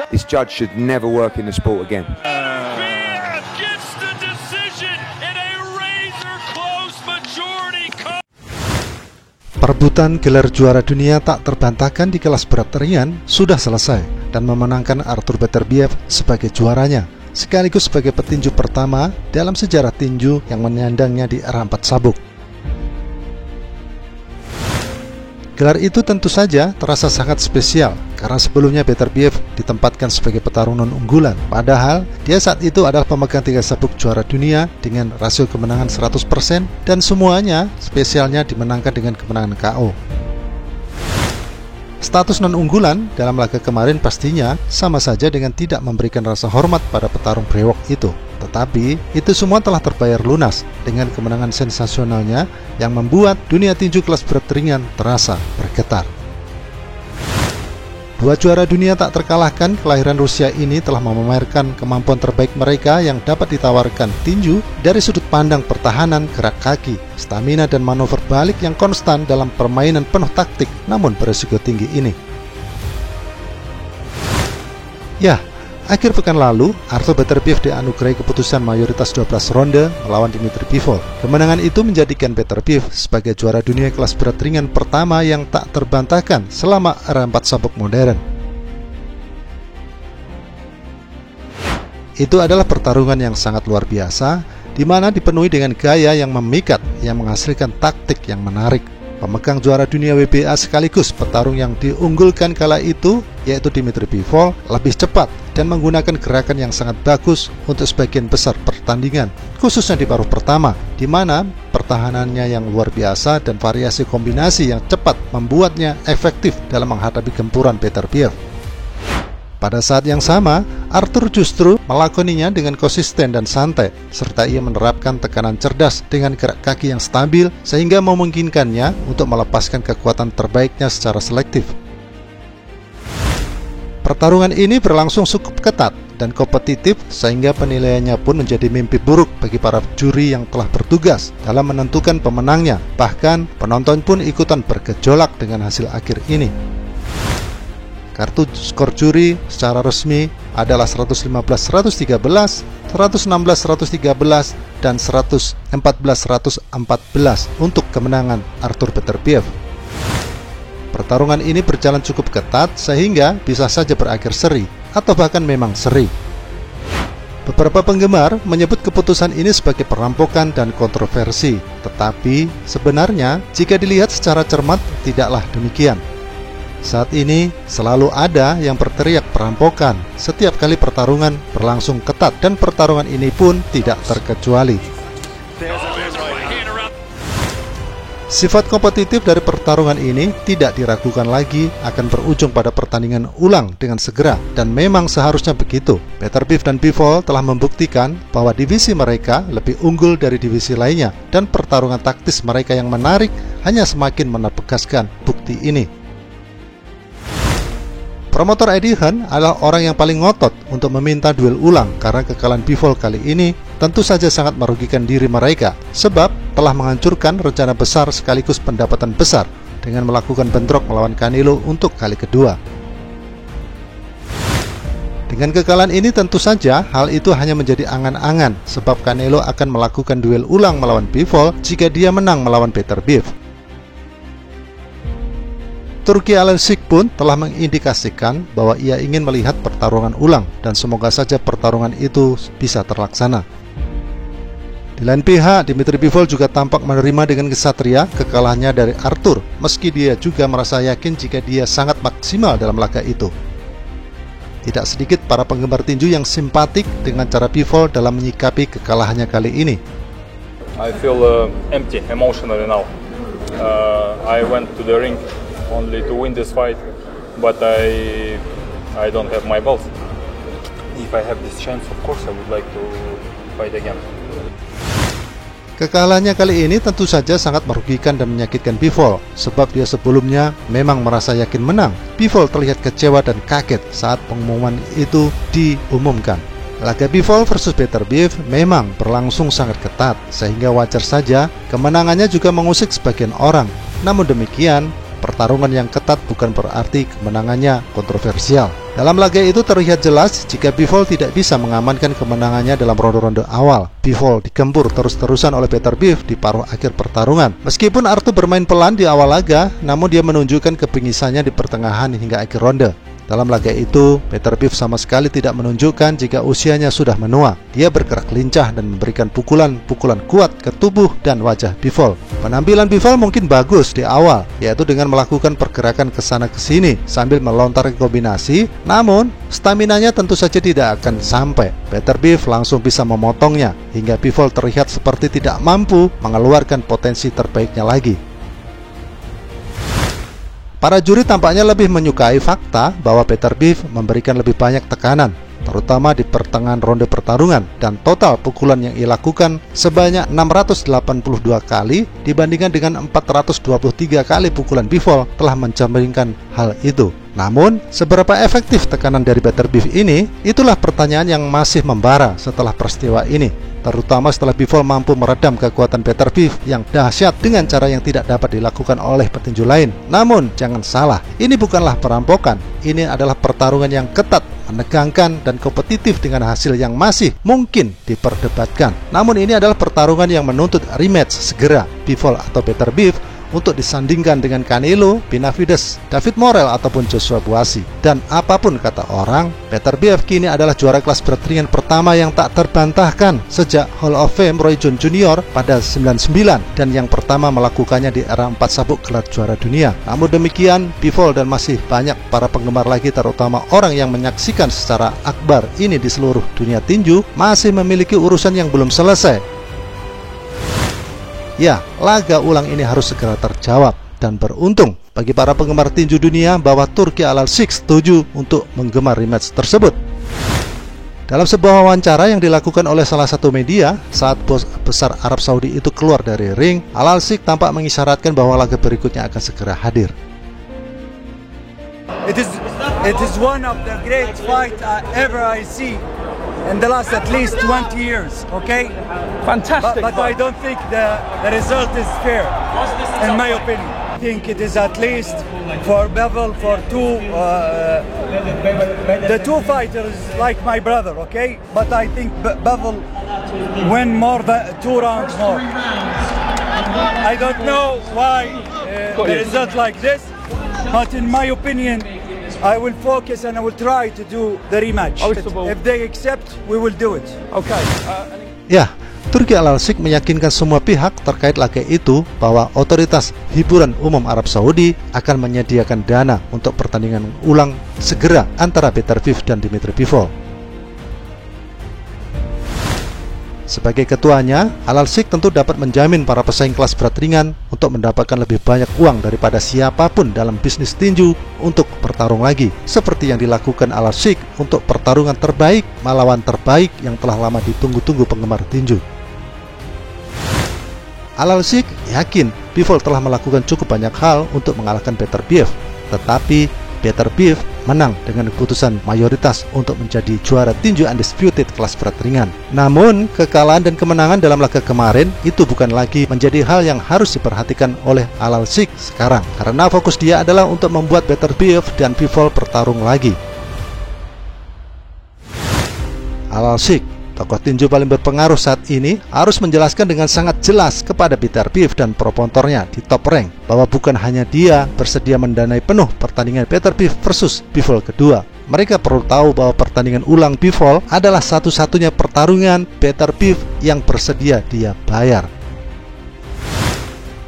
This judge should never work in the sport again. Gets the decision in a razor-close majority. Perebutan gelar juara dunia tak terbantahkan di kelas berat ringan sudah selesai dan memenangkan Artur Beterbiev sebagai juaranya, sekaligus sebagai petinju pertama dalam sejarah tinju yang menyandangnya di era 4 sabuk. Gelar itu tentu saja terasa sangat spesial karena sebelumnya Beterbiev ditempatkan sebagai petarung non-unggulan, padahal dia saat itu adalah pemegang 3 sabuk juara dunia dengan rasio kemenangan 100% dan semuanya spesialnya dimenangkan dengan kemenangan KO. Status non-unggulan dalam laga kemarin pastinya sama saja dengan tidak memberikan rasa hormat pada petarung brewok itu. Tetapi itu semua telah terbayar lunas dengan kemenangan sensasionalnya yang membuat dunia tinju kelas berat ringan terasa bergetar. Dua juara dunia tak terkalahkan kelahiran Rusia ini telah memamerkan kemampuan terbaik mereka yang dapat ditawarkan tinju dari sudut pandang pertahanan, gerak kaki, stamina dan manuver balik yang konstan dalam permainan penuh taktik namun berisiko tinggi ini. Ya, akhir pekan lalu, Artur Beterbiev dianugerahi keputusan mayoritas 12 ronde melawan Dmitry Bivol. Kemenangan itu menjadikan Beterbiev sebagai juara dunia kelas berat ringan pertama yang tak terbantahkan selama era 4 sabuk modern. Itu adalah pertarungan yang sangat luar biasa, di mana dipenuhi dengan gaya yang memikat, yang menghasilkan taktik yang menarik. Pemegang juara dunia WBA sekaligus petarung yang diunggulkan kala itu, yaitu Dmitry Bivol, lebih cepat dan menggunakan gerakan yang sangat bagus untuk sebagian besar pertandingan, khususnya di paruh pertama, di mana pertahanannya yang luar biasa dan variasi kombinasi yang cepat membuatnya efektif dalam menghadapi gempuran Beterbiev. Pada saat yang sama, Artur justru melakoninya dengan konsisten dan santai, serta ia menerapkan tekanan cerdas dengan gerak kaki yang stabil sehingga memungkinkannya untuk melepaskan kekuatan terbaiknya secara selektif. Pertarungan ini berlangsung cukup ketat dan kompetitif sehingga penilaiannya pun menjadi mimpi buruk bagi para juri yang telah bertugas dalam menentukan pemenangnya. Bahkan penonton pun ikutan bergejolak dengan hasil akhir ini. Kartu skor juri secara resmi adalah 115-113, 116-113, dan 114-114 untuk kemenangan Artur Beterbiev. Pertarungan ini berjalan cukup ketat sehingga bisa saja berakhir seri atau bahkan memang seri. Beberapa penggemar menyebut keputusan ini sebagai perampokan dan kontroversi, tetapi sebenarnya jika dilihat secara cermat tidaklah demikian. Saat ini selalu ada yang berteriak perampokan setiap kali pertarungan berlangsung ketat dan pertarungan ini pun tidak terkecuali. Sifat kompetitif dari pertarungan ini tidak diragukan lagi akan berujung pada pertandingan ulang dengan segera dan memang seharusnya begitu. Beterbiev dan Bivol telah membuktikan bahwa divisi mereka lebih unggul dari divisi lainnya dan pertarungan taktis mereka yang menarik hanya semakin menegaskan bukti ini. Promotor Eddie Hearn adalah orang yang paling ngotot untuk meminta duel ulang karena kekalahan Bivol kali ini tentu saja sangat merugikan diri mereka sebab telah menghancurkan rencana besar sekaligus pendapatan besar dengan melakukan bentrok melawan Canelo untuk kali kedua. Dengan kekalahan ini tentu saja hal itu hanya menjadi angan-angan sebab Canelo akan melakukan duel ulang melawan Bivol jika dia menang melawan Beterbiev. Turki Alensik pun telah mengindikasikan bahwa ia ingin melihat pertarungan ulang dan semoga saja pertarungan itu bisa terlaksana. Di lain pihak, Dmitry Bivol juga tampak menerima dengan kesatria kekalahannya dari Artur, meski dia juga merasa yakin jika dia sangat maksimal dalam laga itu. Tidak sedikit para penggemar tinju yang simpatik dengan cara Bivol dalam menyikapi kekalahannya kali ini. I feel empty emotionally now. I went to the ring only to win this fight, but I don't have my belt. If I have this chance, of course I would like to fight again. Kekalahannya kali ini tentu saja sangat merugikan dan menyakitkan Bivol, sebab dia sebelumnya memang merasa yakin menang. Bivol terlihat kecewa dan kaget saat pengumuman itu diumumkan. Laga Bivol versus Beterbiev memang berlangsung sangat ketat, sehingga wajar saja kemenangannya juga mengusik sebagian orang. Namun demikian, pertarungan yang ketat bukan berarti kemenangannya kontroversial. Dalam laga itu terlihat jelas jika Bivol tidak bisa mengamankan kemenangannya dalam ronde-ronde awal. Bivol digempur terus-terusan oleh Peter Biv di paruh akhir pertarungan. Meskipun Arthur bermain pelan di awal laga, namun dia menunjukkan kebingisannya di pertengahan hingga akhir ronde. Dalam laga itu, Peter Biv sama sekali tidak menunjukkan jika usianya sudah menua. Dia bergerak lincah dan memberikan pukulan-pukulan kuat ke tubuh dan wajah Bivol. Penampilan Bivol mungkin bagus di awal, yaitu dengan melakukan pergerakan ke sana ke sini sambil melontar kombinasi, namun staminanya tentu saja tidak akan sampai. Peter Biv langsung bisa memotongnya hingga Bivol terlihat seperti tidak mampu mengeluarkan potensi terbaiknya lagi. Para juri tampaknya lebih menyukai fakta bahwa Peter Biv memberikan lebih banyak tekanan, terutama di pertengahan ronde pertarungan, dan total pukulan yang ia lakukan sebanyak 682 kali dibandingkan dengan 423 kali pukulan Bivol telah mencerminkan hal itu. Namun, seberapa efektif tekanan dari Peter Biv ini? Itulah pertanyaan yang masih membara setelah peristiwa ini, terutama setelah Bivol mampu meredam kekuatan Peter Biv yang dahsyat dengan cara yang tidak dapat dilakukan oleh petinju lain. Namun, jangan salah, ini bukanlah perampokan. Ini adalah pertarungan yang ketat, menegangkan, dan kompetitif dengan hasil yang masih mungkin diperdebatkan. Namun ini adalah pertarungan yang menuntut rematch segera. Bivol atau Peter Biv untuk disandingkan dengan Canelo, Benavides, David Morrell, ataupun Joshua Buatsi. Dan apapun kata orang, Peter Biv kini adalah juara kelas berat ringan pertama yang tak terbantahkan sejak Hall of Fame Roy Jones Jr. pada 99 dan yang pertama melakukannya di era 4 sabuk gelar juara dunia. Namun demikian, Bivol dan masih banyak para penggemar lagi, terutama orang yang menyaksikan secara akbar ini di seluruh dunia tinju, masih memiliki urusan yang belum selesai. Ya, laga ulang ini harus segera terjawab, dan beruntung bagi para penggemar tinju dunia bahwa Turki Al Alsic setuju untuk menggemar rematch tersebut. Dalam sebuah wawancara yang dilakukan oleh salah satu media saat bos besar Arab Saudi itu keluar dari ring, Al Alsic tampak mengisyaratkan bahwa laga berikutnya akan segera hadir. It is one of the great fight ever I see in the last at least 20 years, okay? Fantastic. But I don't think the result is fair, in my opinion. I think it is at least for Bivol, for the two fighters like my brother, okay? But I think Bivol win more than 2 rounds more. I don't know why the result like this, but in my opinion, I will focus and I will try to do the rematch. If they accept, we will do it. Okay. Ya, Turki Al Alsic meyakinkan semua pihak terkait laga itu bahwa otoritas hiburan umum Arab Saudi akan menyediakan dana untuk pertandingan ulang segera antara Peter Biv dan Dimitri Bivol. Sebagai ketuanya, Al Alsic tentu dapat menjamin para pesaing kelas berat ringan untuk mendapatkan lebih banyak uang daripada siapapun dalam bisnis tinju untuk bertarung lagi, seperti yang dilakukan Al Alsic untuk pertarungan terbaik melawan terbaik yang telah lama ditunggu-tunggu penggemar tinju. Al Alsic yakin Bivol telah melakukan cukup banyak hal untuk mengalahkan Peter Biv, tetapi Peter Biv menang dengan keputusan mayoritas untuk menjadi juara tinju undisputed kelas berat ringan. Namun, kekalahan dan kemenangan dalam laga kemarin itu bukan lagi menjadi hal yang harus diperhatikan oleh Al Alsic sekarang, karena fokus dia adalah untuk membuat Peter Biv dan Bivol bertarung lagi. Al Alsic, tokoh tinju paling berpengaruh saat ini, harus menjelaskan dengan sangat jelas kepada Peter Biv dan propontornya di top rank bahwa bukan hanya dia bersedia mendanai penuh pertandingan Peter Biv versus Bivol kedua. Mereka perlu tahu bahwa pertandingan ulang Bivol adalah satu-satunya pertarungan Peter Biv yang bersedia dia bayar.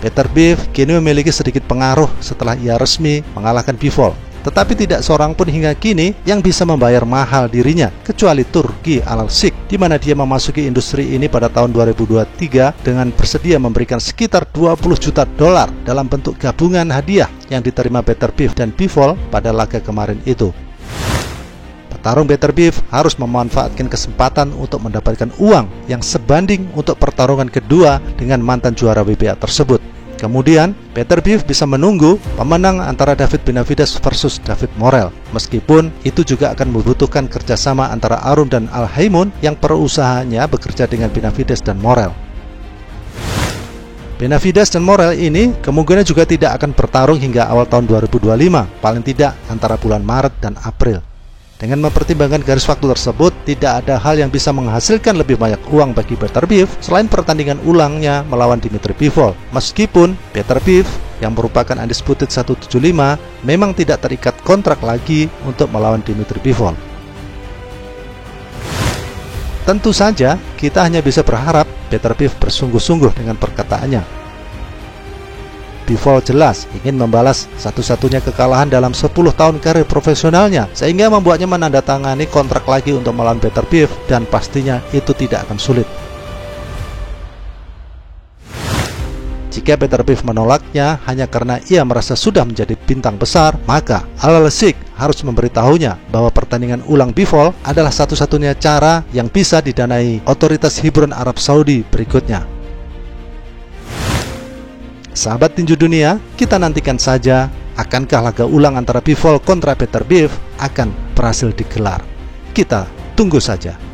Peter Biv kini memiliki sedikit pengaruh setelah ia resmi mengalahkan Bivol. Tetapi tidak seorang pun hingga kini yang bisa membayar mahal dirinya, kecuali Turki Al Alsic, di mana dia memasuki industri ini pada tahun 2023 dengan bersedia memberikan sekitar $20 juta dalam bentuk gabungan hadiah yang diterima Peter Biv dan Bivol pada laga kemarin itu. Petarung Peter Biv harus memanfaatkan kesempatan untuk mendapatkan uang yang sebanding untuk pertarungan kedua dengan mantan juara WBA tersebut. Kemudian, Peter Biv bisa menunggu pemenang antara David Benavides versus David Morrell. Meskipun itu juga akan membutuhkan kerjasama antara Arun dan Al Haymoun yang perusahaannya bekerja dengan Benavides dan Morrell. Benavides dan Morel ini kemungkinan juga tidak akan bertarung hingga awal tahun 2025, paling tidak antara bulan Maret dan April. Dengan mempertimbangkan garis waktu tersebut, tidak ada hal yang bisa menghasilkan lebih banyak uang bagi Beterbiev selain pertandingan ulangnya melawan Dmitry Bivol. Meskipun Beterbiev yang merupakan undisputed 175 memang tidak terikat kontrak lagi untuk melawan Dmitry Bivol. Tentu saja, kita hanya bisa berharap Beterbiev bersungguh-sungguh dengan perkataannya. Bivol jelas ingin membalas satu-satunya kekalahan dalam 10 tahun karir profesionalnya, sehingga membuatnya menandatangani kontrak lagi untuk melawan Beterbiev, dan pastinya itu tidak akan sulit. Jika Beterbiev menolaknya hanya karena ia merasa sudah menjadi bintang besar, maka Al-Lasik harus memberitahunya bahwa pertandingan ulang Bivol adalah satu-satunya cara yang bisa didanai otoritas hiburan Arab Saudi berikutnya. Sahabat tinju dunia, kita nantikan saja akankah laga ulang antara Bivol kontra Beterbiev akan berhasil digelar. Kita tunggu saja.